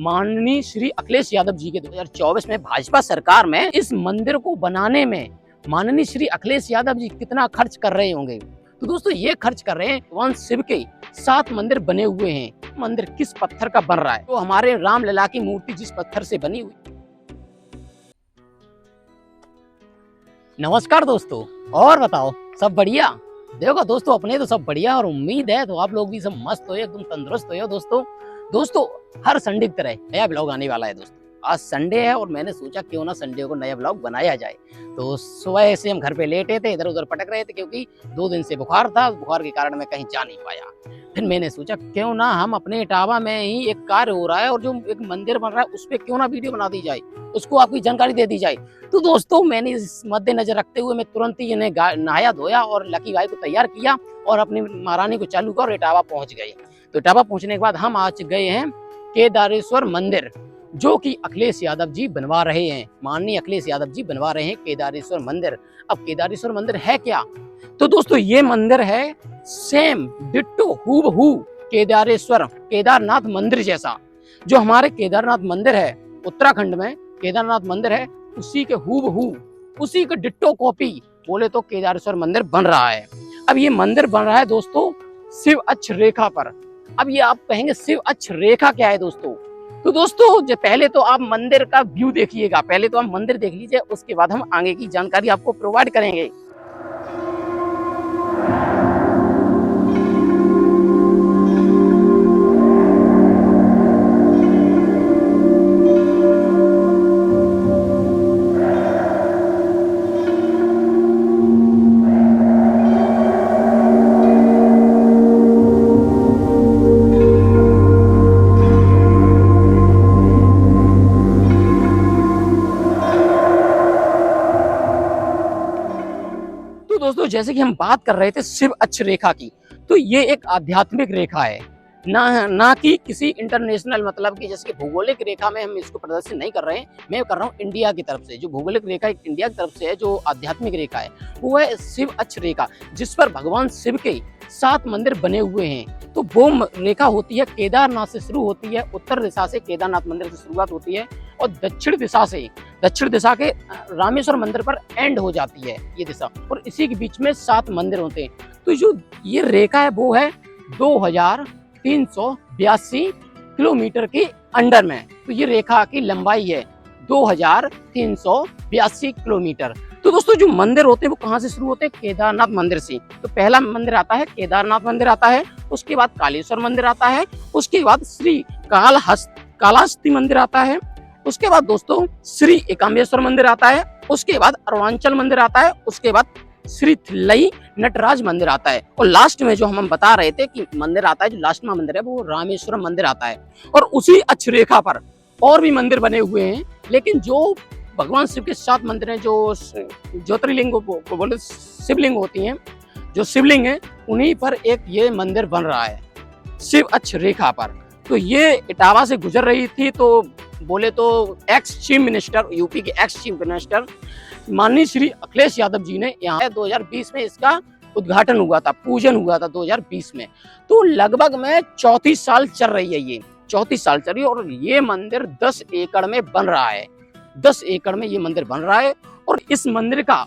माननीय श्री अखिलेश यादव जी के 2024 में भाजपा सरकार में इस मंदिर को बनाने में माननीय श्री अखिलेश यादव जी कितना खर्च कर रहे होंगे। तो दोस्तों ये खर्च कर रहे हैं भगवान शिव के 7 मंदिर बने हुए हैं। मंदिर किस पत्थर का बन रहा है? तो हमारे रामलला की मूर्ति जिस पत्थर से बनी हुई। नमस्कार दोस्तों, और बताओ सब बढ़िया? देखो दोस्तों, अपने तो सब बढ़िया और उम्मीद है तो आप लोग भी सब मस्त हो, एकदम तंदुरुस्त हो दोस्तों हर संडे की तरह नया ब्लॉग आने वाला है दोस्तों। आज संडे है और मैंने सोचा क्यों ना संडे को नया ब्लॉग बनाया जाए। तो सुबह से हम घर पे लेटे थे, इधर उधर पटक रहे थे क्योंकि 2 दिन से बुखार था। बुखार के कारण मैं कहीं जा नहीं पाया। फिर मैंने सोचा क्यों ना हम अपने इटावा में ही एक कार्य हो रहा है और जो एक मंदिर बन रहा है उस पर क्यों ना वीडियो बना दी जाए, उसको आपकी जानकारी दे दी जाए। तो दोस्तों मैंने इस मद्देनजर रखते हुए मैं तुरंत ही इन्हें नहाया धोया और लकी भाई को तैयार किया और अपनी महारानी को चालू कर इटावा पहुंच गए। तो इटावा पहुंचने के बाद हम आज गए हैं केदारेश्वर मंदिर, जो कि अखिलेश यादव जी बनवा रहे हैं। माननीय अखिलेश यादव जी बनवा रहे हैं केदारेश्वर मंदिर। अब केदारेश्वर मंदिर है क्या? तो दोस्तों ये मंदिर है सेम डिट्टो हूबहू केदारेश्वर केदारनाथ मंदिर जैसा। जो हमारे केदारनाथ मंदिर है उत्तराखंड में, केदारनाथ मंदिर है उसी के हूबहू, उसी के डिट्टो कॉपी बोले तो केदारेश्वर मंदिर बन रहा है। अब ये मंदिर बन रहा है दोस्तों शिव अक्ष रेखा पर। अब ये आप कहेंगे शिव अक्ष रेखा क्या है दोस्तों? तो दोस्तों पहले तो आप मंदिर का व्यू देखिएगा, पहले तो आप मंदिर देख लीजिए, उसके बाद हम आगे की जानकारी आपको प्रोवाइड करेंगे। दोस्तों जैसे कि हम बात कर रहे थे शिव अक्ष रेखा की, तो ये एक आध्यात्मिक रेखा है, ना कि किसी इंटरनेशनल, मतलब कि जैसे कि भौगोलिक रेखा में हम इसको प्रदर्शित नहीं कर रहे हैं। मैं कर रहा हूँ इंडिया की तरफ से, जो भौगोलिक रेखा इंडिया की तरफ से है, जो आध्यात्मिक रेखा है वो है शिव अक्ष रेखा, जिस पर भगवान शिव के 7 मंदिर बने हुए हैं। तो वो रेखा होती है केदारनाथ से शुरू होती है, उत्तर दिशा से केदारनाथ मंदिर से शुरुआत होती है और दक्षिण दिशा के रामेश्वर मंदिर पर एंड हो जाती है ये दिशा, और इसी के बीच में 7 मंदिर होते हैं। तो जो ये रेखा है वो है 2382 किलोमीटर के अंडर में। तो ये रेखा की लंबाई है 2382 किलोमीटर। तो दोस्तों जो मंदिर होते हैं वो कहाँ से शुरू होते हैं? केदारनाथ मंदिर से। तो पहला मंदिर आता है केदारनाथ मंदिर आता है, उसके बाद कालेश्वर मंदिर आता है, उसके बाद श्री कालहस्ती मंदिर आता है, उसके बाद दोस्तों श्री एकाम्बेश्वर मंदिर आता है, उसके बाद अरुणाचल मंदिर आता है, उसके बाद श्री थिल्लई नटराज मंदिर आता है, और लास्ट में जो हम बता रहे थे कि मंदिर आता है, जो लास्ट में मंदिर है वो रामेश्वरम मंदिर आता है। और उसी अक्ष रेखा पर और भी मंदिर बने हुए हैं, लेकिन जो भगवान शिव के 7 मंदिर हैं, जो ज्योतिर्लिंग को बोले शिवलिंग होती हैं, जो शिवलिंग है उन्हीं पर एक ये मंदिर बन रहा है शिव अक्ष रेखा पर। तो ये इटावा से गुजर रही थी, तो बोले तो एक्स चीफ मिनिस्टर, यूपी के एक्स चीफ मिनिस्टर माननीय श्री अखिलेश यादव जी ने यहाँ 2020 में इसका उद्घाटन हुआ था, पूजन हुआ था 2020 में। तो लगभग में 34 साल चल रही है, ये 34 साल चल रही है, और ये मंदिर 10 एकड़ में बन रहा है। 10 एकड़ में ये मंदिर बन रहा है, और इस मंदिर का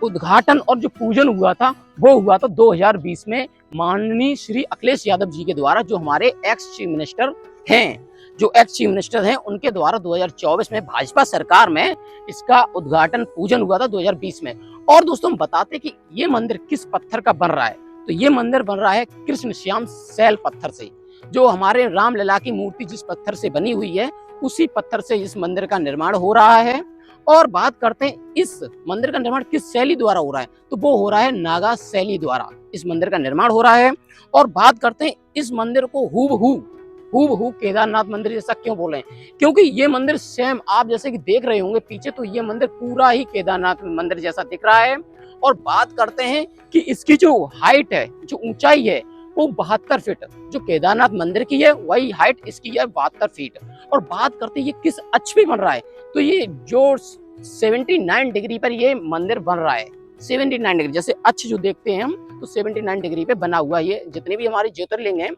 उद्घाटन और जो पूजन हुआ था वो हुआ था 2020 में माननीय श्री अखिलेश यादव जी के द्वारा, जो हमारे एक्स चीफ मिनिस्टर हैं, जो एक्स चीफ मिनिस्टर हैं उनके द्वारा 2024 में भाजपा सरकार में इसका उद्घाटन पूजन हुआ था 2020 में। और दोस्तों हम बताते कि ये मंदिर किस पत्थर का बन रहा है। तो ये मंदिर बन रहा है कृष्ण श्याम शैल पत्थर से। जो हमारे रामलला की मूर्ति जिस पत्थर से बनी हुई है उसी पत्थर से इस मंदिर का निर्माण हो रहा है। और बात करते हैं इस मंदिर का निर्माण किस शैली द्वारा हो रहा है, तो वो हो रहा है नागा शैली द्वारा इस मंदिर का निर्माण हो रहा है। और बात करते हैं इस मंदिर को हूबहू केदारनाथ मंदिर जैसा क्यों बोले, क्योंकि ये मंदिर सेम आप जैसे कि देख रहे होंगे पीछे, तो ये मंदिर पूरा ही केदारनाथ मंदिर जैसा दिख रहा है। और बात करते हैं कि इसकी जो हाइट है, जो ऊंचाई है वो 72 फीट, जो केदारनाथ मंदिर की है वही हाइट इसकी है 72 फीट। और बात करते हैं ये किस अक्ष पे बन रहा है, तो ये जो 79 डिग्री पर ये मंदिर बन रहा है। 79 डिग्री, जैसे अक्ष जो देखते हैं हम, तो 79 डिग्री पे बना हुआ ये जितनी भी हमारी ज्योतिर्लिंग है,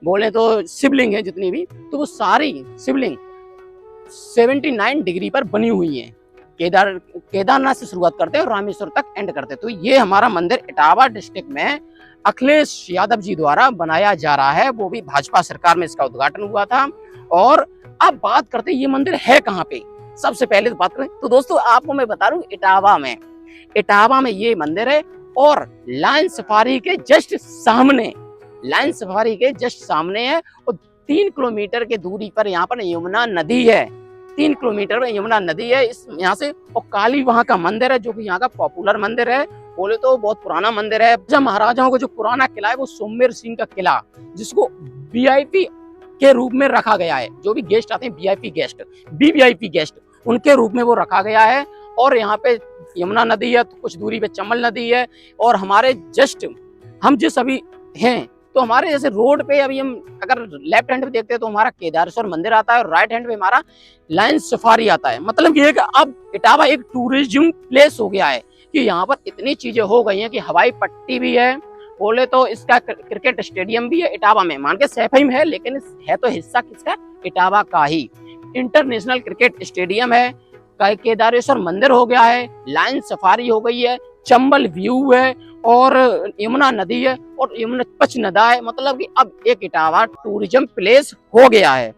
बोले तो शिवलिंग है जितनी भी, तो वो सारी शिवलिंग 79 डिग्री पर बनी हुई हैं। केदारनाथ से शुरुआत करते हैं और रामेश्वर तक एंड करते हैं। तो ये हमारा मंदिर इटावा डिस्ट्रिक्ट में अखिलेश यादव जी द्वारा बनाया जा रहा है, वो भी भाजपा सरकार में इसका उद्घाटन हुआ था। और अब बात करते हैं ये मंदिर है कहाँ पे। सबसे पहले तो बात करें तो दोस्तों आपको मैं बता रहा हूँ इटावा में ये मंदिर है। और लायन सफारी के जस्ट सामने है। और 3 किलोमीटर के दूरी पर यहाँ पर यमुना नदी है। 3 किलोमीटर में यमुना नदी है इस यहाँ से। और काली वहाँ का मंदिर है जो कि यहाँ का पॉपुलर मंदिर है, बोले तो बहुत पुराना मंदिर है। जब महाराजाओं का जो पुराना किला है वो सोमेर सिंह का किला, जिसको वीआईपी के रूप में रखा गया है। जो भी गेस्ट आते हैं वीवीआईपी गेस्ट उनके रूप में वो रखा गया है। और यहाँ पे यमुना नदी है, तो कुछ दूरी पे चंबल नदी है। और हमारे जस्ट हम जिस अभी हैं तो हमारे जैसे रोड पे अभी हम अगर लेफ्ट हैंड पे देखते हैं तो हमारा केदारेश्वर मंदिर आता है और राइट हैंड पे हमारा लायन सफारी आता है। मतलब ये कि अब इटावा एक टूरिज्म प्लेस हो गया है कि यहाँ पर इतनी चीजें हो गई हैं कि हवाई पट्टी भी है, बोले तो इसका क्रिकेट स्टेडियम भी है इटावा में। मान के सैफई में है लेकिन है तो हिस्सा किसका, इटावा का ही। इंटरनेशनल क्रिकेट स्टेडियम है, केदारेश्वर मंदिर हो गया है, लायन सफारी हो गई है, चंबल व्यू है और यमुना नदी है और यमुना पच नदा है। मतलब कि अब एक इटावा टूरिज्म प्लेस हो गया है।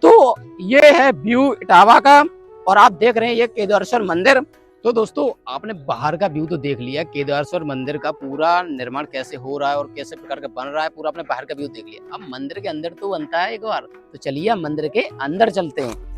तो ये है व्यू इटावा का। और आप देख रहे हैं ये केदारेश्वर मंदिर। तो दोस्तों आपने बाहर का व्यू तो देख लिया, केदारेश्वर मंदिर का पूरा निर्माण कैसे हो रहा है और कैसे प्रकार का बन रहा है, पूरा आपने बाहर का व्यू देख लिया। अब मंदिर के अंदर तो बनता है एक बार, तो चलिए हम मंदिर के अंदर चलते हैं।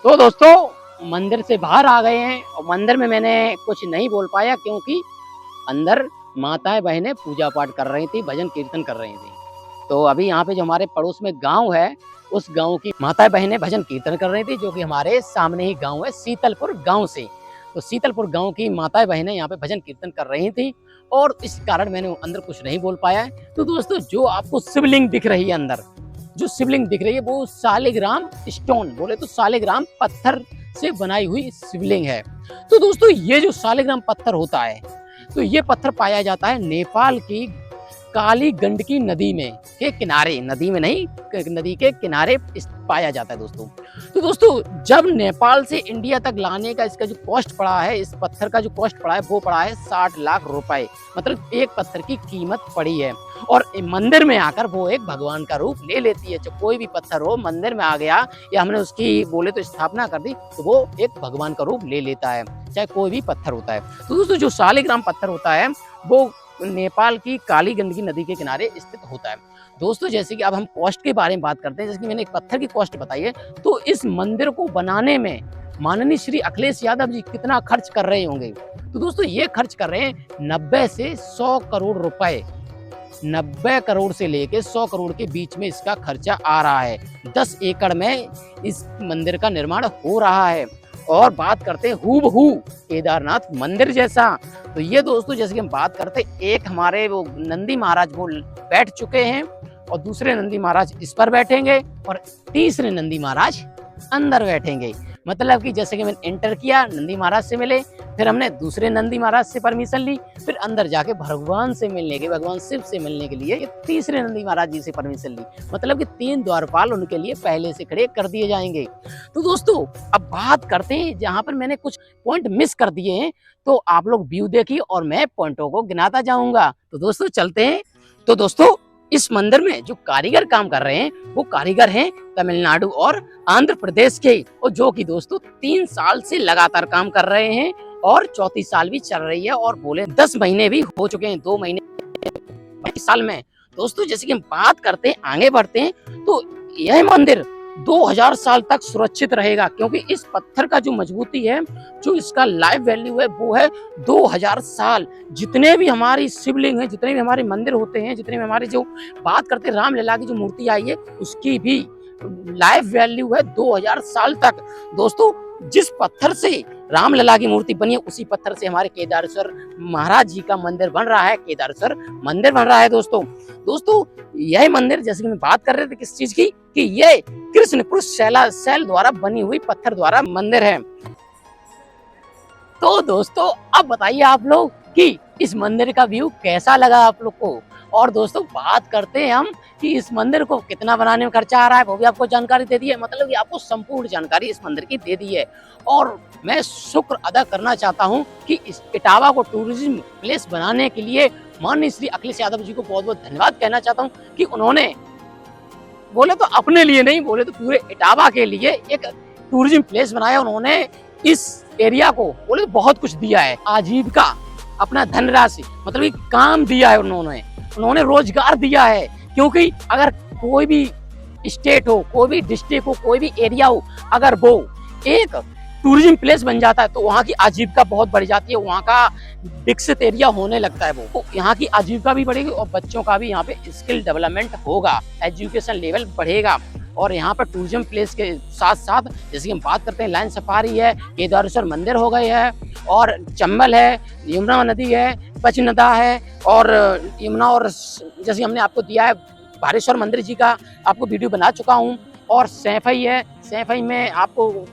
तो दोस्तों मंदिर से बाहर आ गए हैं और मंदिर में मैंने कुछ नहीं बोल पाया क्योंकि अंदर माताएं बहनें पूजा पाठ कर रही थी, भजन कीर्तन कर रही थी। तो अभी यहाँ पे जो हमारे पड़ोस में गांव है, उस गांव की माताएं बहनें भजन कीर्तन कर रही थी, जो कि हमारे सामने ही गांव है शीतलपुर गांव से। तो शीतलपुर गांव की माताएं बहनें यहाँ पे भजन कीर्तन कर रही थी और इस कारण मैंने अंदर कुछ नहीं बोल पाया है। तो दोस्तों जो आपको शिवलिंग दिख रही है अंदर, जो शिवलिंग दिख रही है वो सालिग्राम स्टोन, बोले तो सालिग्राम पत्थर से बनाई हुई शिवलिंग है। तो दोस्तों ये जो सालिग्राम पत्थर होता है, तो ये पत्थर पाया जाता है नेपाल की काली गंडकी नदी में के किनारे, नदी में नहीं, नदी के किनारे पाया जाता है दोस्तों। तो दोस्तों जब नेपाल से इंडिया तक लाने का इसका जो कॉस्ट पड़ा है, इस पत्थर का जो कॉस्ट पड़ा है वो पड़ा है 60 लाख रुपए, मतलब एक पत्थर की कीमत पड़ी है। और मंदिर में आकर वो एक भगवान का रूप ले लेती है। जब कोई भी पत्थर हो मंदिर में आ गया या हमने उसकी बोले तो स्थापना कर दी, तो वो एक भगवान का रूप ले लेता है, चाहे कोई भी पत्थर होता है। तो दोस्तों जो सालिग्राम पत्थर होता है वो नेपाल की काली गंडकी नदी के किनारे स्थित होता है। दोस्तों जैसे कि अब हम कॉस्ट के बारे में बात करते हैं, जैसे कि मैंने एक पत्थर की कॉस्ट बताई है, तो इस मंदिर को बनाने में माननीय श्री अखिलेश यादव जी कितना खर्च कर रहे होंगे। तो दोस्तों ये खर्च कर रहे हैं 90 से 100 करोड़ रुपए, 90 करोड़ से लेके 100 करोड़ के बीच में इसका खर्चा आ रहा है। 10 एकड़ में इस मंदिर का निर्माण हो रहा है। और बात करते हैं हूबहू केदारनाथ मंदिर जैसा, तो ये दोस्तों जैसे कि हम बात करते हैं, एक हमारे वो नंदी महाराज वो बैठ चुके हैं और दूसरे नंदी महाराज इस पर बैठेंगे और तीसरे नंदी महाराज अंदर बैठेंगे। मतलब कि जैसे कि मैंने एंटर किया, नंदी महाराज से मिले, फिर हमने दूसरे नंदी महाराज से परमिशन ली, फिर अंदर जाके भगवान से मिलने के, भगवान शिव से मिलने के लिए तीसरे नंदी महाराज जी से परमिशन ली। मतलब कि 3 द्वारपाल उनके लिए पहले से खड़े कर दिए जाएंगे। तो दोस्तों अब बात करते हैं, जहाँ पर मैंने कुछ पॉइंट मिस कर दिए हैं, तो आप लोग व्यू देखिए और मैं पॉइंटों को गिनाता जाऊंगा। तो दोस्तों चलते हैं। तो दोस्तों इस मंदिर में जो कारीगर काम कर रहे हैं वो कारीगर हैं तमिलनाडु और आंध्र प्रदेश के, और जो कि दोस्तों 3 साल से लगातार काम कर रहे हैं और चौथी साल भी चल रही है, और बोले 10 महीने भी हो चुके हैं, 2 महीने इस साल में। दोस्तों जैसे कि हम बात करते हैं, आगे बढ़ते हैं, तो यह मंदिर 2000 साल तक सुरक्षित रहेगा, क्योंकि इस पत्थर का जो मजबूती है, जो इसका लाइफ वैल्यू है, वो है 2000 साल। जितने भी हमारी शिवलिंग है, जितने भी हमारे मंदिर होते हैं, जितने भी हमारे जो बात करते हैं रामलला की जो मूर्ति आई है, उसकी भी लाइफ वैल्यू है 2000 साल तक। दोस्तों जिस पत्थर से रामलला की मूर्ति बनी है, उसी पत्थर से हमारे केदारेश्वर महाराज जी का मंदिर बन रहा है, केदारेश्वर मंदिर बन रहा है। दोस्तों यह मंदिर, जैसे कि मैं बात कर रहे थे किस चीज की, कि यह कृष्ण पुरुष शैल द्वारा बनी हुई पत्थर द्वारा मंदिर है। तो दोस्तों अब बताइए आप लोग कि इस मंदिर का व्यू कैसा लगा आप लोग को। और दोस्तों बात करते हैं हम कि इस मंदिर को कितना बनाने में खर्चा आ रहा है, वो भी आपको जानकारी दे दी है, मतलब कि आपको संपूर्ण जानकारी इस मंदिर की दे दी है। और मैं शुक्र अदा करना चाहता हूं कि इस इटावा को टूरिज्म प्लेस बनाने के लिए माननीय श्री अखिलेश यादव जी को बहुत बहुत धन्यवाद कहना चाहता हूं कि उन्होंने, बोले तो अपने लिए नहीं, बोले तो पूरे इटावा के लिए एक टूरिज्म प्लेस बनाया। उन्होंने इस एरिया को बोले तो बहुत कुछ दिया है, आजीविका, अपना धनराशि, मतलब कि काम दिया है उन्होंने रोजगार दिया है। क्योंकि अगर कोई भी स्टेट हो, कोई भी डिस्ट्रिक्ट हो, कोई भी एरिया हो, अगर वो एक टूरिज्म प्लेस बन जाता है तो वहाँ की आजीविका बहुत बढ़ जाती है, वहाँ का विकसित एरिया होने लगता है। वो तो यहाँ की आजीविका भी बढ़ेगी और बच्चों का भी यहाँ पे स्किल डेवलपमेंट होगा, एजुकेशन लेवल बढ़ेगा। और यहाँ पर टूरिज्म प्लेस के साथ साथ जैसे कि हम बात करते हैं लाइन सफारी है, केदारेश्वर मंदिर हो गए है, और चंबल है, यमुना नदी है, पंचनदा है, और यमुना, और जैसे हमने आपको दिया है भारेश्वर मंदिर जी का आपको वीडियो बना चुका हूँ, और सैफई है, सैफई में आपको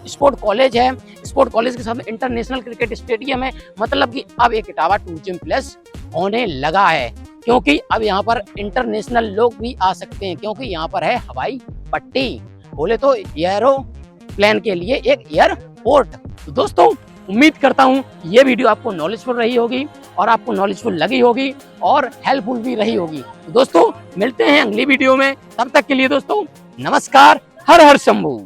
स्पोर्ट कॉलेज है, स्पोर्ट कॉलेज के साथ इंटरनेशनल क्रिकेट स्टेडियम है। मतलब कि अब एक इटावा टूरिज्म प्लेस होने लगा है, क्योंकि अब यहाँ पर इंटरनेशनल लोग भी आ सकते हैं, क्योंकि यहाँ पर है हवाई पट्टी, बोले तो एयरोप्लेन के लिए एक एयरपोर्ट। तो दोस्तों उम्मीद करता हूँ ये वीडियो आपको नॉलेजफुल रही होगी और आपको नॉलेजफुल लगी होगी और हेल्पफुल भी रही होगी। तो दोस्तों मिलते हैं अगली वीडियो में, तब तक के लिए दोस्तों नमस्कार, हर हर शंभू।